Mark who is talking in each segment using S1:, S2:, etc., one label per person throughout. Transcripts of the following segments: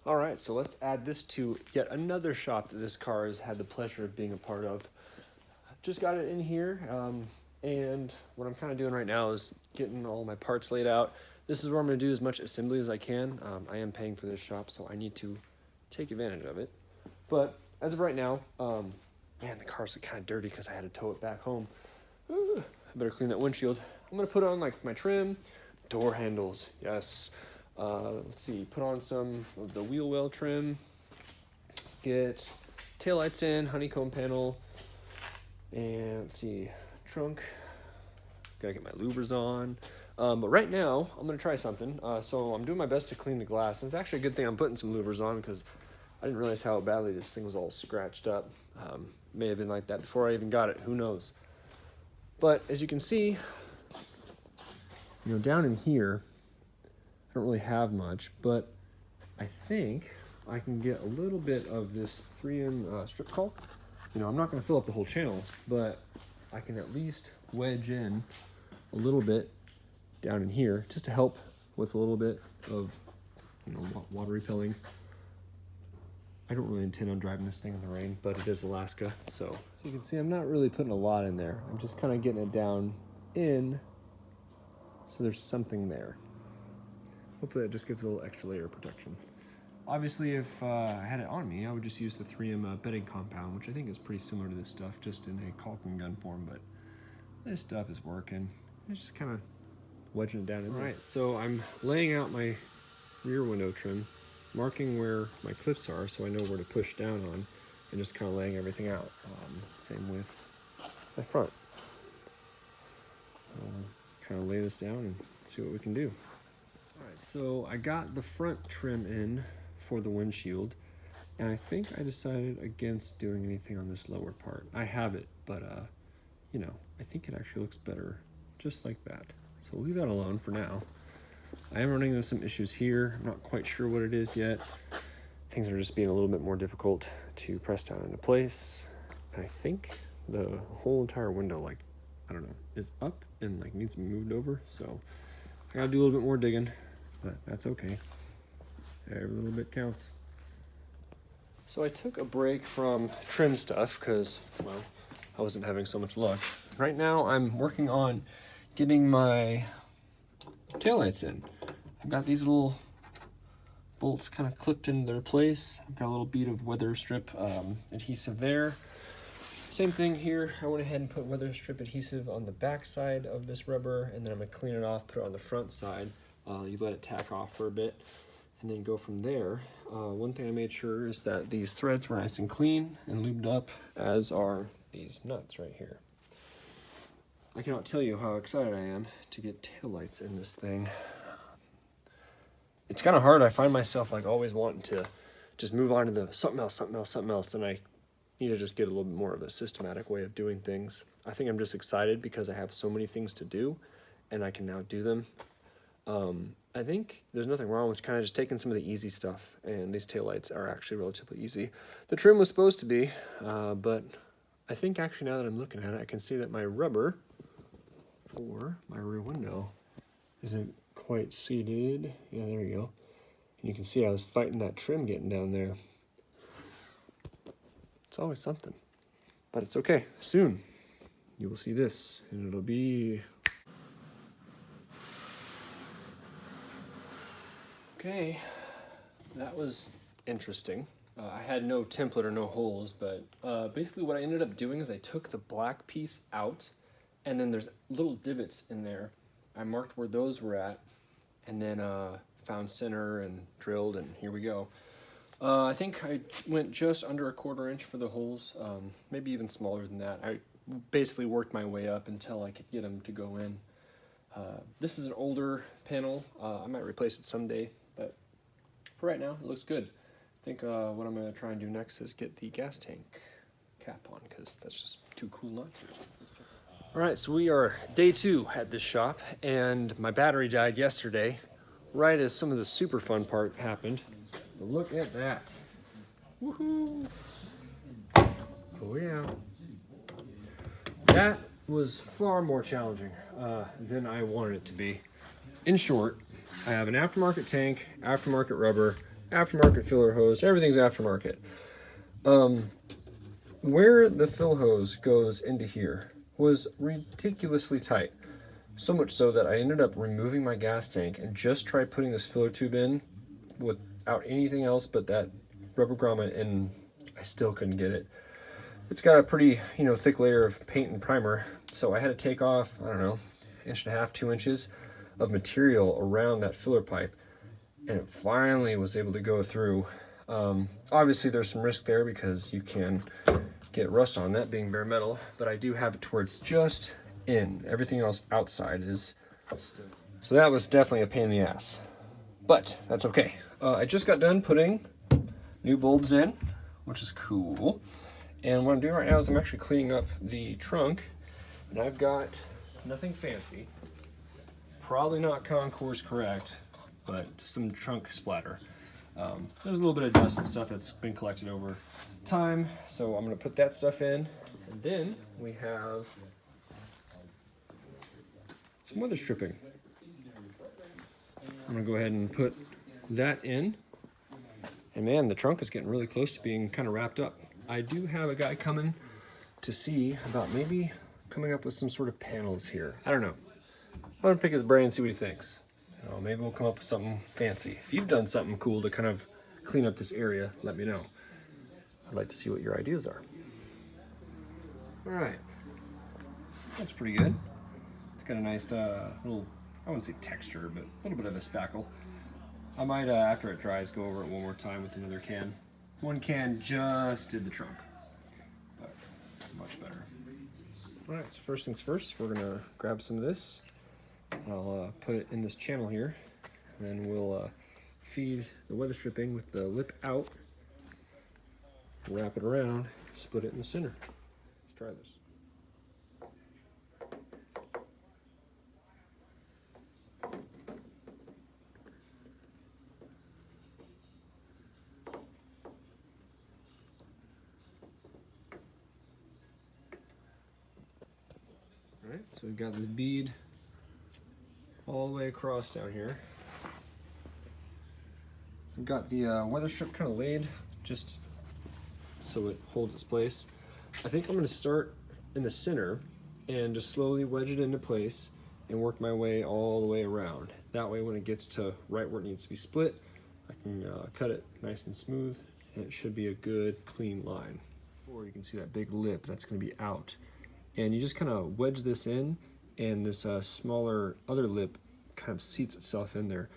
S1: All right, so let's add this to yet another shop that this car has had the pleasure of being a part of. Just got it in here, and what I'm kind of doing right now is getting all my parts laid out. This is where I'm going to do as much assembly as I can. I am paying for this shop, so I need to take advantage of it. But as of right now, man, the car's kind of dirty because I had to tow it back home. I better clean that windshield. I'm going to put on like my trim, door handles, yes. Let's see, put on some of the wheel well trim, get taillights in, honeycomb panel, and let's see, trunk, gotta get my louvers on. But right now, I'm gonna try something. So I'm doing my best to clean the glass, and it's actually a good thing I'm putting some louvers on because I didn't realize how badly this thing was all scratched up. May have been like that before I even got it, who knows. But as you can see, down in here, I don't really have much, but I think I can get a little bit of this 3M strip caulk. I'm not going to fill up the whole channel, but I can at least wedge in a little bit down in here just to help with a little bit of water repelling. I don't really intend on driving this thing in the rain, but it is Alaska, so you can see I'm not really putting a lot in there. I'm just kind of getting it down in so there's something there. Hopefully that just gives a little extra layer of protection. Obviously, if I had it on me, I would just use the 3M bedding compound, which I think is pretty similar to this stuff, just in a caulking gun form, but this stuff is working. It's just kind of wedging it down in there. All right, so I'm laying out my rear window trim, marking where my clips are so I know where to push down on, and just kind of laying everything out. Same with my front. Kind of lay this down and see what we can do. Alright, so I got the front trim in for the windshield, and I think I decided against doing anything on this lower part. I have it, but I think it actually looks better just like that. So we'll leave that alone for now. I am running into some issues here. I'm not quite sure what it is yet. Things are just being a little bit more difficult to press down into place. And I think the whole entire window, is up and needs to be moved over. So I gotta do a little bit more digging, but that's okay. Every little bit counts. So I took a break from trim stuff because, I wasn't having so much luck. Right now I'm working on getting my taillights in. I've got these little bolts kind of clipped into their place. I've got a little bead of weather strip adhesive there. Same thing here. I went ahead and put weather strip adhesive on the back side of this rubber, and then I'm gonna clean it off, put it on the front side. You let it tack off for a bit, and then go from there. One thing I made sure is that these threads were nice and clean and lubed up, as are these nuts right here. I cannot tell you how excited I am to get taillights in this thing. It's kind of hard. I find myself always wanting to just move on to the something else, and I need to just get a little bit more of a systematic way of doing things. I think I'm just excited because I have so many things to do, and I can now do them. I think there's nothing wrong with kind of just taking some of the easy stuff, and these taillights are actually relatively easy. The trim was supposed to be, but I think actually now that I'm looking at it, I can see that my rubber for my rear window isn't quite seated. Yeah, there you go. And you can see I was fighting that trim getting down there. It's always something, but it's okay. Soon you will see this, and it'll be okay. That was interesting. I had no template or no holes, but basically what I ended up doing is I took the black piece out, and then there's little divots in there. I marked where those were at, and then found center and drilled, and here we go. I think I went just under 1/4 inch for the holes, maybe even smaller than that. I basically worked my way up until I could get them to go in. This is an older panel. I might replace it someday, but for right now, it looks good. I think what I'm going to try and do next is get the gas tank cap on, because that's just too cool not to. All right, so we are day 2 at this shop, and my battery died yesterday, right as some of the super fun part happened. But look at that. Woohoo! Oh yeah. That was far more challenging than I wanted it to be. In short, I have an aftermarket tank, aftermarket rubber, aftermarket filler hose. Everything's aftermarket. Where the fill hose goes into here was ridiculously tight. So much so that I ended up removing my gas tank and just tried putting this filler tube in without anything else but that rubber grommet, and I still couldn't get it. It's got a pretty, thick layer of paint and primer, so I had to take off, I don't know, 1.5 to 2 inches of material around that filler pipe, and it finally was able to go through. Obviously there's some risk there because you can get rust on that being bare metal, but I do have it towards just in. Everything else outside is still. So that was definitely a pain in the ass, but that's okay. I just got done putting new bulbs in, which is cool. And what I'm doing right now is I'm actually cleaning up the trunk, and I've got nothing fancy. Probably not concourse correct, but some trunk splatter. There's a little bit of dust and stuff that's been collected over time, so I'm gonna put that stuff in. And then we have some weather stripping. I'm gonna go ahead and put that in. And man, the trunk is getting really close to being kind of wrapped up. I do have a guy coming to see about maybe coming up with some sort of panels here. I don't know. I'm gonna pick his brain and see what he thinks. Maybe we'll come up with something fancy. If you've done something cool to kind of clean up this area, let me know. I'd like to see what your ideas are. All right, that's pretty good. It's got a nice little, I wouldn't say texture, but a little bit of a spackle. I might, after it dries, go over it one more time with another can. One can just did the trunk, but much better. All right, so first things first, we're gonna grab some of this. I'll put it in this channel here, and then we'll feed the weather stripping with the lip out, wrap it around, split it in the center. Let's try this. All right, so we've got this bead all the way across down here. I've got the weather strip kind of laid just so it holds its place. I think I'm going to start in the center and just slowly wedge it into place and work my way all the way around. That way when it gets to right where it needs to be split, I can cut it nice and smooth, and it should be a good clean line. Or you can see that big lip that's going to be out. And you just kind of wedge this in, and this smaller other lip kind of seats itself in there.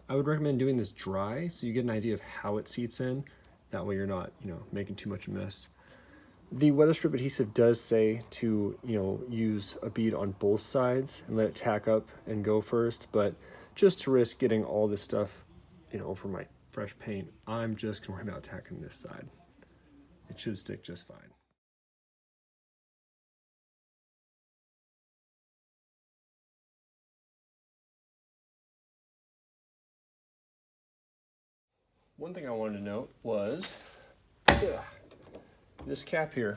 S1: I would recommend doing this dry so you get an idea of how it seats in. That way you're not, making too much of a mess. The weather strip adhesive does say to, use a bead on both sides and let it tack up and go first, but just to risk getting all this stuff, over my fresh paint, I'm just gonna worry about tacking this side. It should stick just fine. One thing I wanted to note was this cap here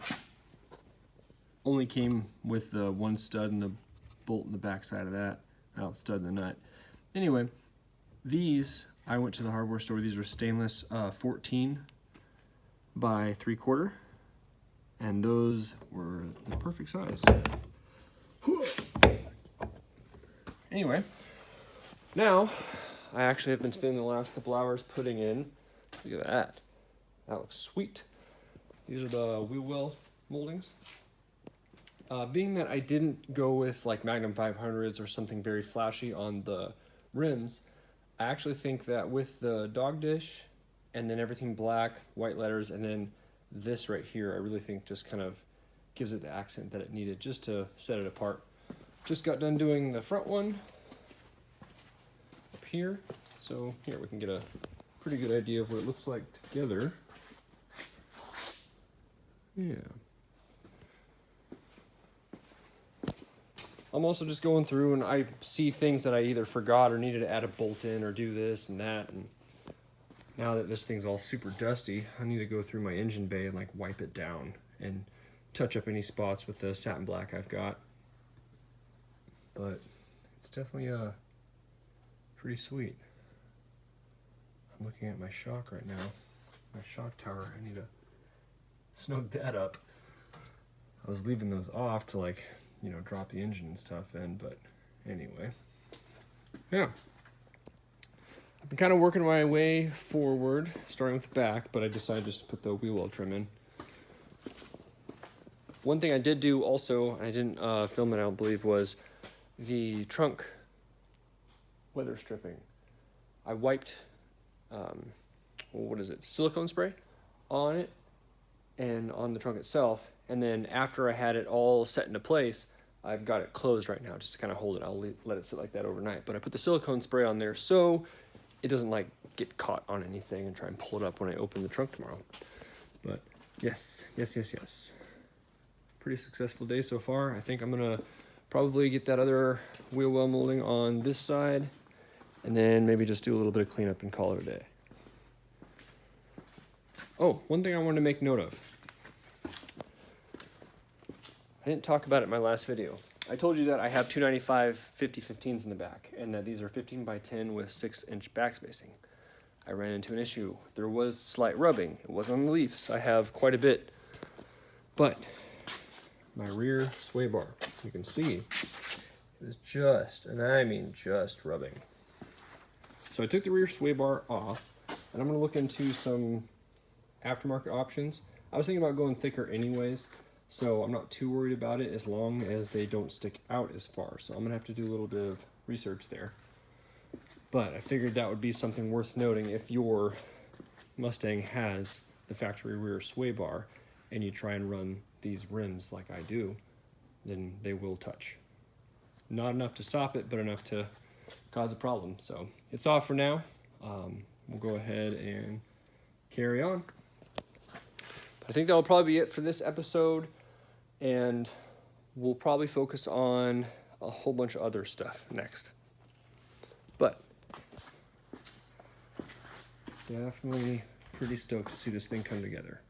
S1: only came with the one stud and the bolt in the back side of that, out stud and the nut. Anyway, these, I went to the hardware store, these were stainless 14 by 3/4, and those were the perfect size. Anyway, now I actually have been spending the last couple hours putting in, look at that, that looks sweet. These are the wheel well moldings. Being that I didn't go with like Magnum 500s or something very flashy on the rims, I actually think that with the dog dish and then everything black, white letters, and then this right here, I really think just kind of gives it the accent that it needed just to set it apart. Just got done doing the front one up here. So here we can get a pretty good idea of what it looks like together. Yeah. I'm also just going through and I see things that I either forgot or needed to add a bolt in or do this and that. And now that this thing's all super dusty, I need to go through my engine bay and like wipe it down and touch up any spots with the satin black I've got. But it's definitely pretty sweet. I'm looking at my shock right now. My shock tower, I need to snug that up. I was leaving those off to, like, you know, drop the engine and stuff in, but anyway. Yeah. I've been kind of working my way forward, starting with the back, but I decided just to put the wheel well trim in. One thing I did do also, I didn't film it, I don't believe, was the trunk weather stripping. I wiped, what is it, silicone spray on it and on the trunk itself, and then after I had it all set into place, I've got it closed right now just to kind of hold it. I'll let it sit like that overnight, but I put the silicone spray on there so it doesn't like get caught on anything and try and pull it up when I open the trunk tomorrow. But yes. Pretty successful day so far. I think I'm gonna probably get that other wheel well molding on this side and then maybe just do a little bit of cleanup and call it a day. Oh, one thing I wanted to make note of. I didn't talk about it in my last video. I told you that I have 295 50-15s in the back and that these are 15 by 10 with 6-inch back spacing. I ran into an issue. There was slight rubbing. It wasn't on the leaves. I have quite a bit. But my rear sway bar, you can see, is just, and I mean just rubbing. So I took the rear sway bar off, and I'm gonna look into some aftermarket options. I was thinking about going thicker anyways, so I'm not too worried about it as long as they don't stick out as far. So I'm gonna have to do a little bit of research there. But I figured that would be something worth noting if your Mustang has the factory rear sway bar and you try and run these rims like I do, then they will touch. Not enough to stop it, but enough to cause a problem. So it's off for now. We'll go ahead and carry on. But I think that'll probably be it for this episode, and we'll probably focus on a whole bunch of other stuff next. But definitely pretty stoked to see this thing come together.